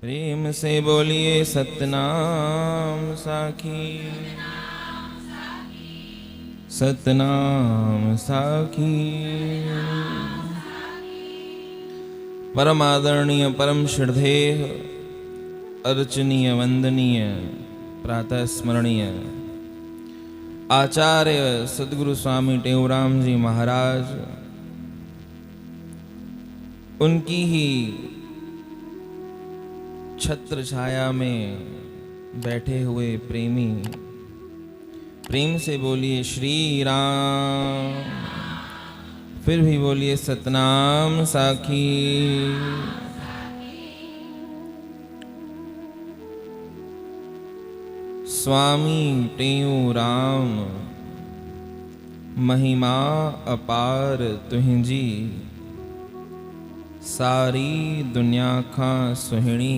प्रेम से बोलिए सतनाम साखी, सतनाम साखी। परम आदरणीय, परम श्रद्धेय, अर्चनीय, वंदनीय, प्रातः स्मरणीय आचार्य सद्गुरु स्वामी टेऊराम जी महाराज, उनकी ही छत्र छाया में बैठे हुए प्रेमी, प्रेम से बोलिए श्री राम। फिर भी बोलिए सतनाम साखी। स्वामी टेऊराम महिमा अपार तुहिंजी, सारी दुनिया खां सुहिणी,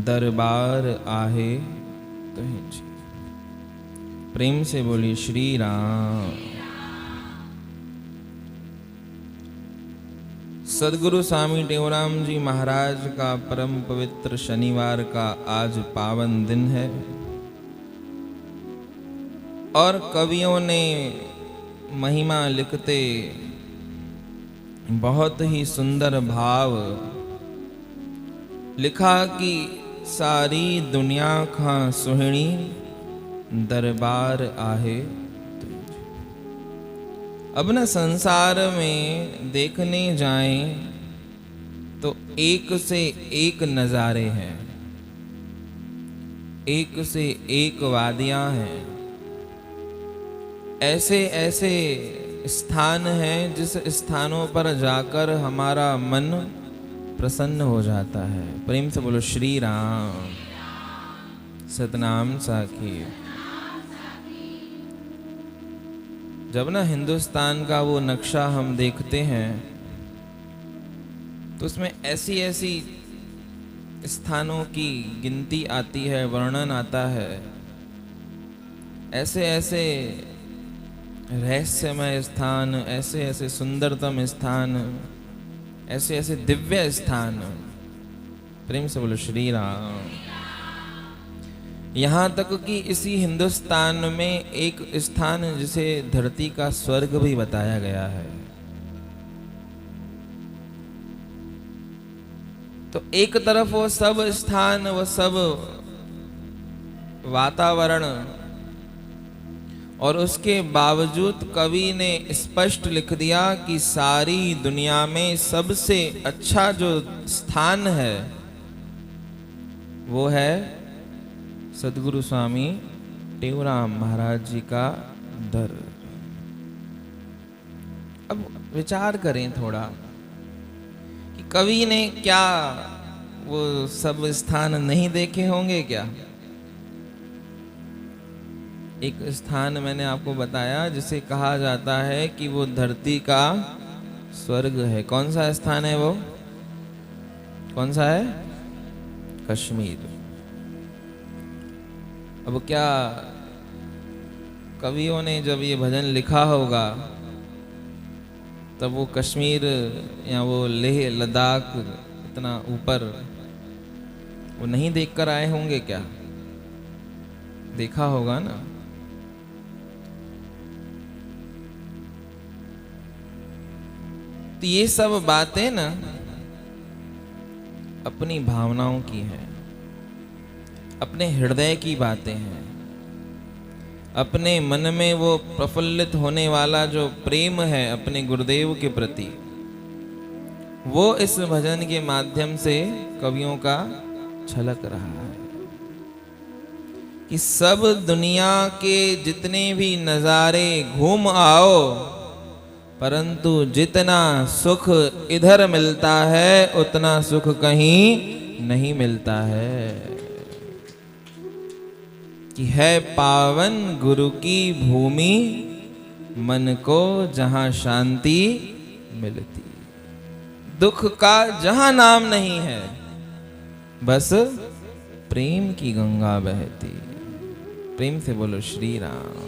दरबार आहे तुहिंजी। प्रेम से बोलिए श्री राम। सद्गुरु स्वामी टेऊराम जी महाराज का परम पवित्र शनिवार का आज पावन दिन है और कवियों ने महिमा लिखते बहुत ही सुंदर भाव लिखा कि सारी दुनिया खां सुहिणी, दरबार आहे तुझे। अब न संसार में देखने जाएं तो एक से एक नजारे हैं, एक से एक वादियां हैं, ऐसे ऐसे स्थान हैं जिस स्थानों पर जाकर हमारा मन प्रसन्न हो जाता है। प्रेम से बोलो श्री राम। सतनाम साखी। जब ना हिंदुस्तान का वो नक्शा हम देखते हैं तो उसमें ऐसी ऐसी स्थानों की गिनती आती है, वर्णन आता है, ऐसे ऐसे रहस्यमय स्थान, ऐसे ऐसे सुंदरतम स्थान, ऐसे ऐसे दिव्य स्थान। प्रेम से बोलो श्री राम। यहाँ तक कि इसी हिंदुस्तान में एक स्थान जिसे धरती का स्वर्ग भी बताया गया है। तो एक तरफ वो सब स्थान, वो सब वातावरण, और उसके बावजूद कवि ने स्पष्ट लिख दिया कि सारी दुनिया में सबसे अच्छा जो स्थान है वो है सद्गुरु स्वामी टेऊराम महाराज जी का दर। अब विचार करें थोड़ा कि कवि ने क्या वो सब स्थान नहीं देखे होंगे क्या? एक स्थान मैंने आपको बताया जिसे कहा जाता है कि वो धरती का स्वर्ग है। कौन सा स्थान है वो? कौन सा है? कश्मीर। अब क्या कवियों ने जब ये भजन लिखा होगा तब वो कश्मीर या वो लेह लद्दाख इतना ऊपर वो नहीं देखकर आए होंगे क्या? देखा होगा ना। तो ये सब बातें ना अपनी भावनाओं की हैं, अपने हृदय की बातें हैं, अपने मन में वो प्रफुल्लित होने वाला जो प्रेम है अपने गुरुदेव के प्रति, वो इस भजन के माध्यम से कवियों का छलक रहा है कि सब दुनिया के जितने भी नजारे घूम आओ, परंतु जितना सुख इधर मिलता है उतना सुख कहीं नहीं मिलता है। कि है पावन गुरु की भूमि, मन को जहां शांति मिलती, दुख का जहां नाम नहीं है, बस प्रेम की गंगा बहती। प्रेम से बोलो श्री राम।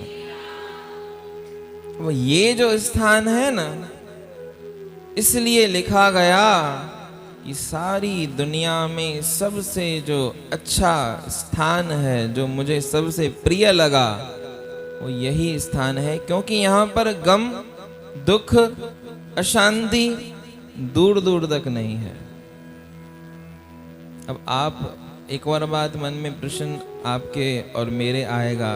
वो ये जो स्थान है ना, इसलिए लिखा गया कि सारी दुनिया में सबसे जो अच्छा स्थान है, जो मुझे सबसे प्रिय लगा, वो यही स्थान है, क्योंकि यहाँ पर गम, दुख, अशांति दूर दूर तक नहीं है। अब आप एक और बात मन में प्रश्न आपके और मेरे आएगा,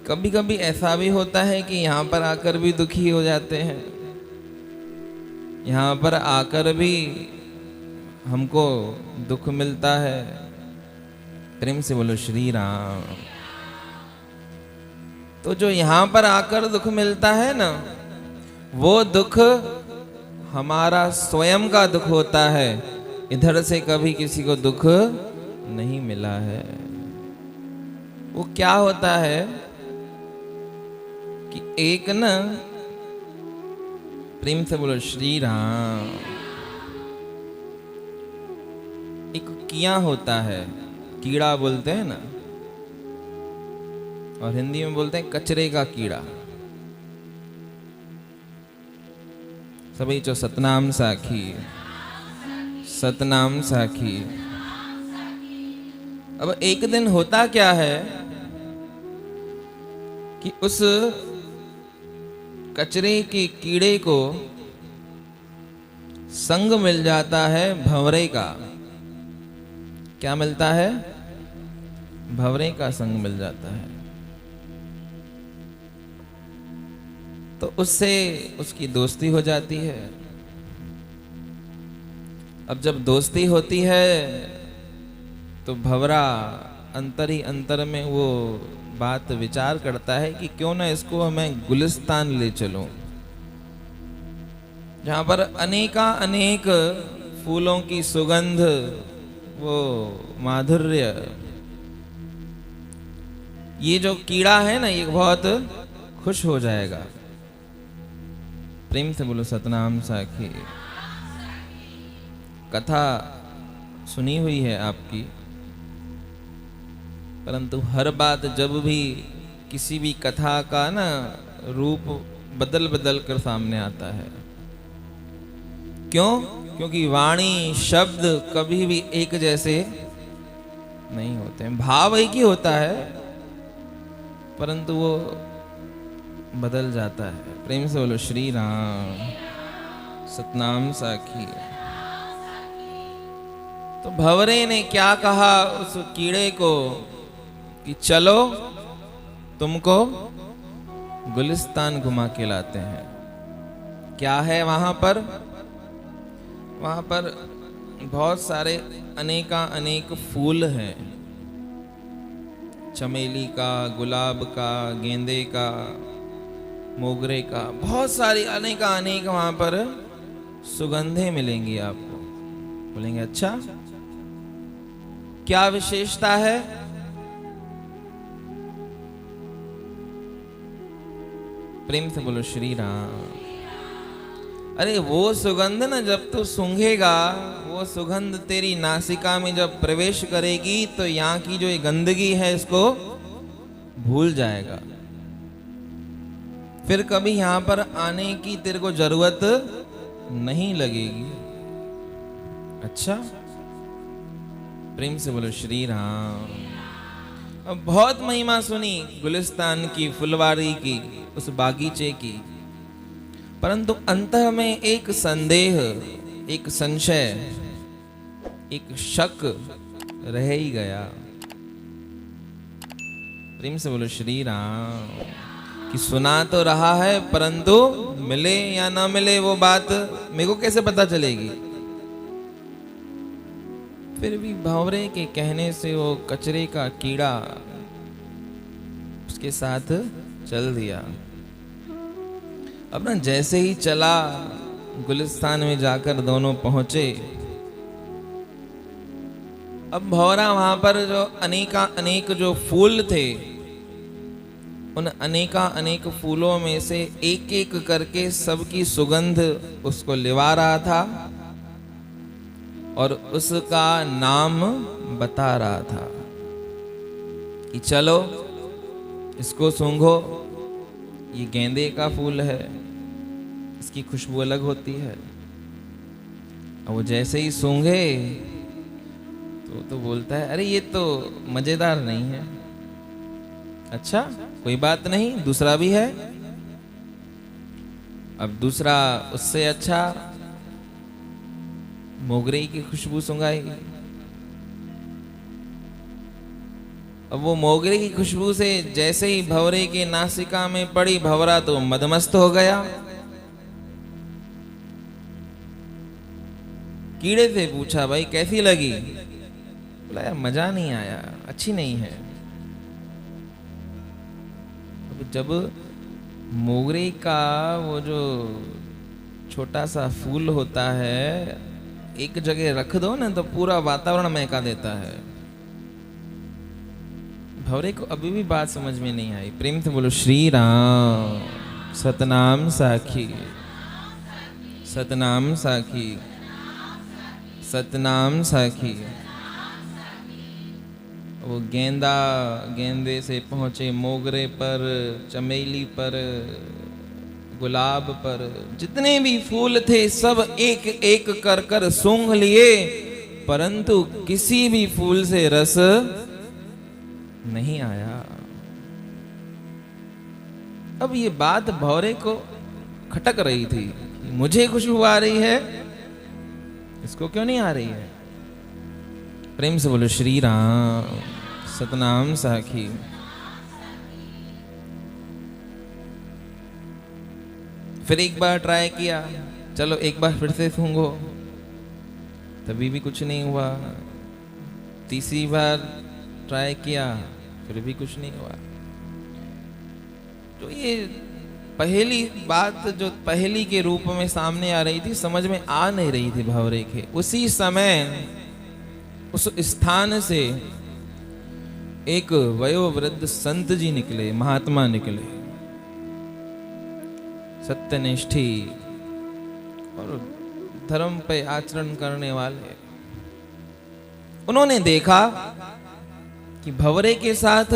कभी कभी ऐसा भी होता है कि यहाँ पर आकर भी दुखी हो जाते हैं, यहाँ पर आकर भी हमको दुख मिलता है। प्रेम से बोलो श्री राम। तो जो यहाँ पर आकर दुख मिलता है ना, वो दुख हमारा स्वयं का दुख होता है, इधर से कभी किसी को दुख नहीं मिला है। वो क्या होता है कि एक न, प्रेम से बोलो श्री राम, एक कीड़ा होता है, कीड़ा बोलते हैं ना, और हिंदी में बोलते हैं कचरे का कीड़ा। सभी जो सतनाम साखी, सतनाम साखी। अब एक दिन होता क्या है कि उस कचरे के कीड़े को संग मिल जाता है भंवरे का। क्या मिलता है? भंवरे का संग मिल जाता है। तो उससे उसकी दोस्ती हो जाती है। अब जब दोस्ती होती है तो भंवरा अंतर ही अंतर में वो बात विचार करता है कि क्यों ना इसको हमें गुलिस्तान ले चलूं, जहां पर अनेका अनेक फूलों की सुगंध, वो माधुर्य, ये जो कीड़ा है ना, ये बहुत खुश हो जाएगा। प्रेम से बोलो सतनाम साखी। कथा सुनी हुई है आपकी, परंतु हर बात जब भी किसी भी कथा का ना रूप बदल बदल कर सामने आता है। क्यों? क्योंकि वाणी शब्द कभी भी एक जैसे नहीं होते हैं। भाव एक ही होता है, परंतु वो बदल जाता है। प्रेम से बोलो श्री राम। सतनाम साखी। तो भंवरे ने क्या कहा उस कीड़े को कि चलो तुमको गुलिस्तान घुमा के लाते हैं। क्या है वहां पर? वहां पर बहुत सारे अनेका अनेक फूल हैं, चमेली का, गुलाब का, गेंदे का, मोगरे का, बहुत सारी अनेका अनेक वहां पर सुगंधें मिलेंगी आपको। बोलेंगे अच्छा, क्या विशेषता है? प्रेम से बोलो श्री राम। अरे वो सुगंध ना, जब तू सूंघेगा, वो सुगंध तेरी नासिका में जब प्रवेश करेगी तो यहाँ की जो ये गंदगी है इसको भूल जाएगा। फिर कभी यहाँ पर आने की तेरे को जरूरत नहीं लगेगी। अच्छा, प्रेम से बोलो श्री राम। अब बहुत महिमा सुनी गुलिस्तान की, फुलवारी की, उस बागीचे की, परंतु अंतः में एक संदेह, एक संशय, एक शक रह ही गया। प्रेम से बोलो श्री राम। कि सुना तो रहा है, परंतु मिले या ना मिले वो बात मेरे को कैसे पता चलेगी? फिर भी भंवरे के कहने से वो कचरे का कीड़ा उसके साथ चल दिया। अब ना जैसे ही चला, गुलिस्तान में जाकर दोनों पहुंचे। अब भंवरा वहां पर जो अनेका अनेक जो फूल थे, उन अनेका अनेक फूलों में से एक एक करके सबकी सुगंध उसको लिवा रहा था और उसका नाम बता रहा था कि चलो इसको सूंघो, ये गेंदे का फूल है, इसकी खुशबू अलग होती है। और वो जैसे ही सूंघे तो बोलता है, अरे ये तो मजेदार नहीं है। अच्छा कोई बात नहीं, दूसरा भी है। अब दूसरा उससे अच्छा, मोगरे की खुशबू सूंघाई। अब वो मोगरे की खुशबू से जैसे ही भंवरे के नासिका में पड़ी, भंवरा तो मदमस्त हो गया। कीड़े से पूछा, भाई कैसी लगी? बोला यार मजा नहीं आया, अच्छी नहीं है। जब मोगरे का वो जो छोटा सा फूल होता है एक जगह रख दो ना तो पूरा वातावरण महका देता है। भंवरे को अभी भी बात समझ में नहीं आई। प्रेम से बोलो श्री राम। सतनाम साखी, सतनाम साखी, सतनाम साखी। वो गेंदे से पहुंचे मोगरे पर, चमेली पर, गुलाब पर, जितने भी फूल थे सब एक एक कर कर सूंघ लिए, परंतु किसी भी फूल से रस नहीं आया। अब ये बात भंवरे को खटक रही थी, मुझे खुशबू आ रही है, इसको क्यों नहीं आ रही है? प्रेम से बोलो श्री राम। सतनाम साखी। फिर एक बार ट्राई किया, चलो एक बार फिर से सूंघो, तभी भी कुछ नहीं हुआ। तीसरी बार ट्राई किया, फिर भी कुछ नहीं हुआ। तो ये पहली बात जो पहली के रूप में सामने आ रही थी, समझ में आ नहीं रही थी भंवरे के। उसी समय उस स्थान से एक वयोवृद्ध संत जी निकले, महात्मा निकले, सत्यनिष्ठी और धर्म पे आचरण करने वाले। उन्होंने देखा कि भंवरे के साथ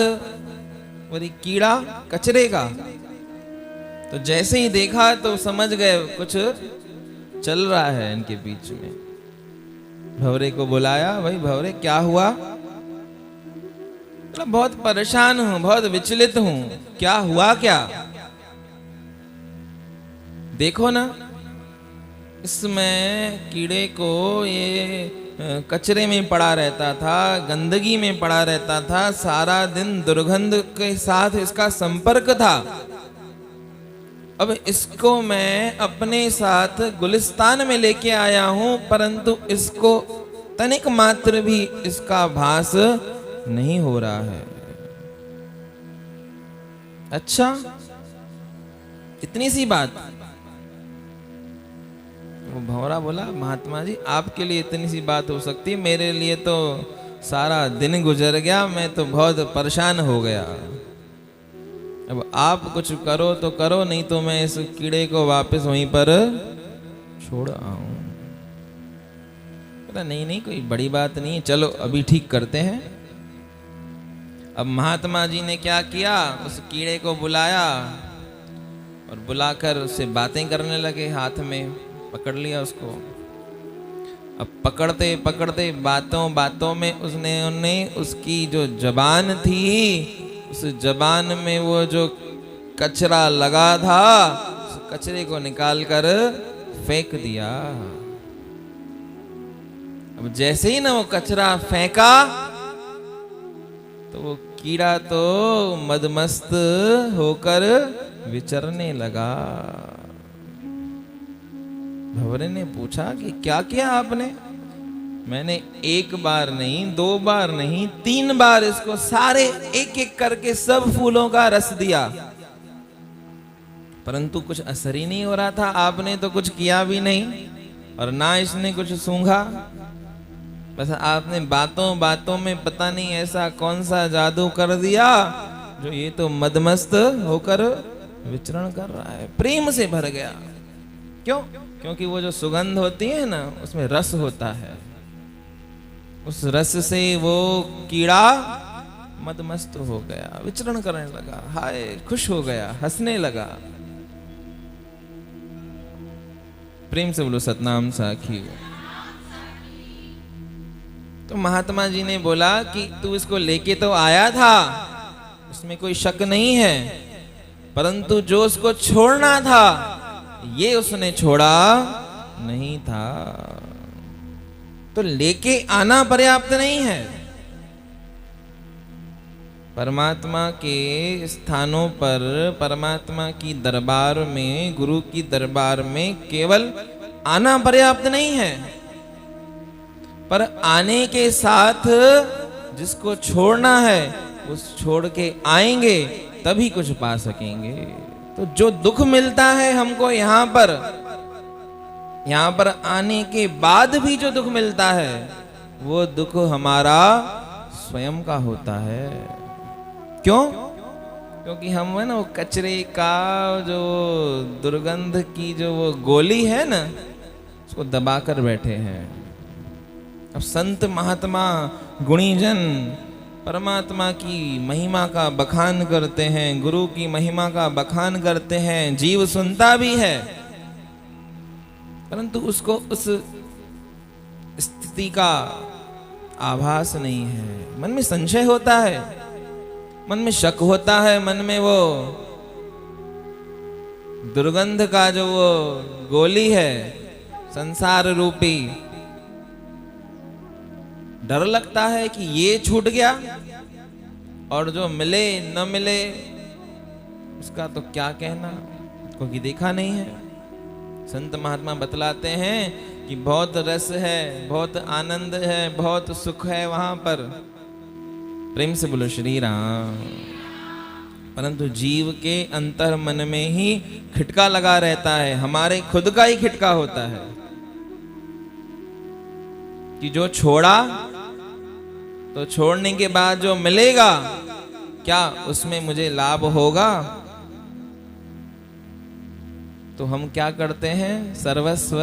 वही कीड़ा कचरे का, तो जैसे ही देखा तो समझ गए कुछ चल रहा है इनके बीच में। भंवरे को बुलाया, भाई भंवरे क्या हुआ? बहुत परेशान हूं, बहुत विचलित हूं, क्या हुआ क्या? देखो ना, इसमें कीड़े को ये कचरे में पड़ा रहता था, गंदगी में पड़ा रहता था, सारा दिन दुर्गंध के साथ इसका संपर्क था। अब इसको मैं अपने साथ गुलिस्तान में लेके आया हूं, परंतु इसको तनिक मात्र भी इसका भास नहीं हो रहा है। अच्छा, इतनी सी बात? वो भंवरा बोला, महात्मा जी आपके लिए इतनी सी बात हो सकती है, मेरे लिए तो सारा दिन गुजर गया, मैं तो बहुत परेशान हो गया। अब आप कुछ करो तो करो, नहीं तो मैं इस कीड़े को वापस वहीं पर छोड़ आऊं। नहीं नहीं कोई बड़ी बात नहीं है, चलो अभी ठीक करते हैं। अब महात्मा जी ने क्या किया, उस कीड़े को बुलाया और बुलाकर उससे बातें करने लगे, हाथ में पकड़ लिया उसको। अब पकड़ते पकड़ते बातों बातों में उन्हें उसकी जो जबान थी, उस जबान में वो जो कचरा लगा था, उस कचरे को निकाल कर फेंक दिया। अब जैसे ही ना वो कचरा फेंका तो वो कीड़ा तो मदमस्त होकर विचरने लगा। भंवरे ने पूछा कि क्या किया आपने? मैंने एक बार नहीं, दो बार नहीं, 3 बार इसको सारे एक एक करके सब फूलों का रस दिया, परंतु कुछ असर ही नहीं हो रहा था। आपने तो कुछ किया भी नहीं और ना इसने कुछ सूंघा। बस आपने बातों बातों में पता नहीं ऐसा कौन सा जादू कर दिया जो ये तो मदमस्त होकर विचरण कर रहा है। प्रेम से भर गया। क्यों? क्योंकि वो जो सुगंध होती है ना, उसमें रस होता है। उस रस से वो कीड़ा मदमस्त हो गया, विचरण करने लगा, हाय खुश हो गया, हंसने लगा। प्रेम से बोलो सतनाम साखी। तो महात्मा जी ने बोला कि तू इसको लेके तो आया था, उसमें कोई शक नहीं है, परंतु जो उसको छोड़ना था ये उसने छोड़ा नहीं था। तो लेके आना पर्याप्त नहीं है। परमात्मा के स्थानों पर, परमात्मा की दरबार में, गुरु की दरबार में केवल आना पर्याप्त नहीं है, पर आने के साथ जिसको छोड़ना है उस छोड़ के आएंगे तभी कुछ पा सकेंगे। तो जो दुख मिलता है हमको यहाँ पर आने के बाद भी जो दुख मिलता है वो दुख हमारा स्वयं का होता है। क्यों? क्योंकि हम है ना वो कचरे का जो दुर्गंध की जो वो गोली है ना, उसको दबाकर बैठे हैं। अब संत महात्मा गुणीजन परमात्मा की महिमा का बखान करते हैं, गुरु की महिमा का बखान करते हैं, जीव सुनता भी है, परंतु उसको उस स्थिति का आभास नहीं है। मन में संशय होता है, मन में शक होता है, मन में वो दुर्गंध का जो वो गोली है संसार रूपी, डर लगता है कि ये छूट गया और जो मिले न मिले उसका तो क्या कहना, क्योंकि देखा नहीं है। संत महात्मा बतलाते हैं कि बहुत रस है, बहुत आनंद है, बहुत सुख है वहां पर। प्रेम से बोलो श्री राम। परंतु जीव के अंतर मन में ही खिटका लगा रहता है, हमारे खुद का ही खिटका होता है कि जो छोड़ा तो छोड़ने के बाद जो मिलेगा क्या उसमें मुझे लाभ होगा। तो हम क्या करते हैं, सर्वस्व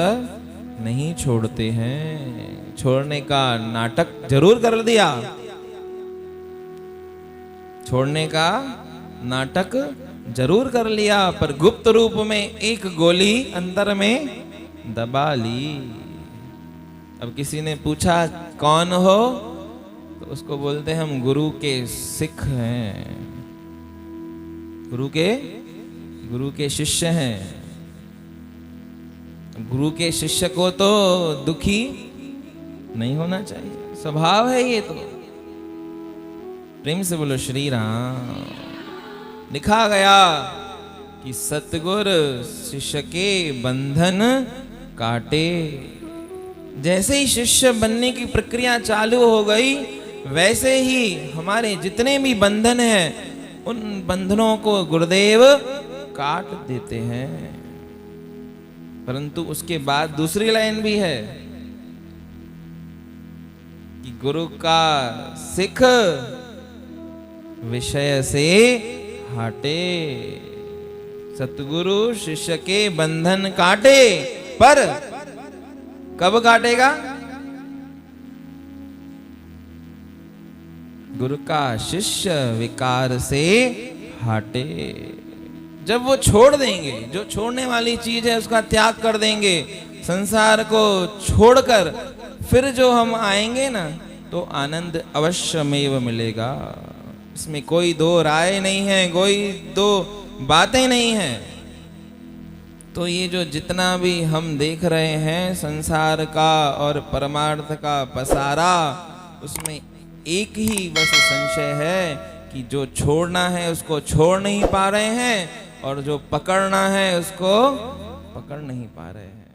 नहीं छोड़ते हैं। छोड़ने का नाटक जरूर कर दिया, छोड़ने का नाटक जरूर कर लिया, पर गुप्त रूप में एक गोली अंदर में दबा ली। अब किसी ने पूछा कौन हो, तो उसको बोलते हैं हम गुरु के सिख हैं, गुरु के शिष्य हैं। गुरु के शिष्य को तो दुखी नहीं होना चाहिए, स्वभाव है ये तो। प्रेम से बोलो श्री राम। लिखा गया कि सतगुर शिष्य के बंधन काटे। जैसे ही शिष्य बनने की प्रक्रिया चालू हो गई, वैसे ही हमारे जितने भी बंधन हैं उन बंधनों को गुरुदेव काट देते हैं। परंतु उसके बाद दूसरी लाइन भी है कि गुरु का सिख विषय से हटे। सतगुरु शिष्य के बंधन काटे, पर कब काटेगा? गुरु का शिष्य विकार से हटे। जब वो छोड़ देंगे, जो छोड़ने वाली चीज है उसका त्याग कर देंगे, संसार को छोड़कर फिर जो हम आएंगे ना, तो आनंद अवश्यमेव मिलेगा। इसमें कोई दो राय नहीं है, कोई दो बातें नहीं है। तो ये जो जितना भी हम देख रहे हैं संसार का और परमार्थ का पसारा, उसमें एक ही बस संशय है कि जो छोड़ना है उसको छोड़ नहीं पा रहे हैं और जो पकड़ना है उसको पकड़ नहीं पा रहे हैं।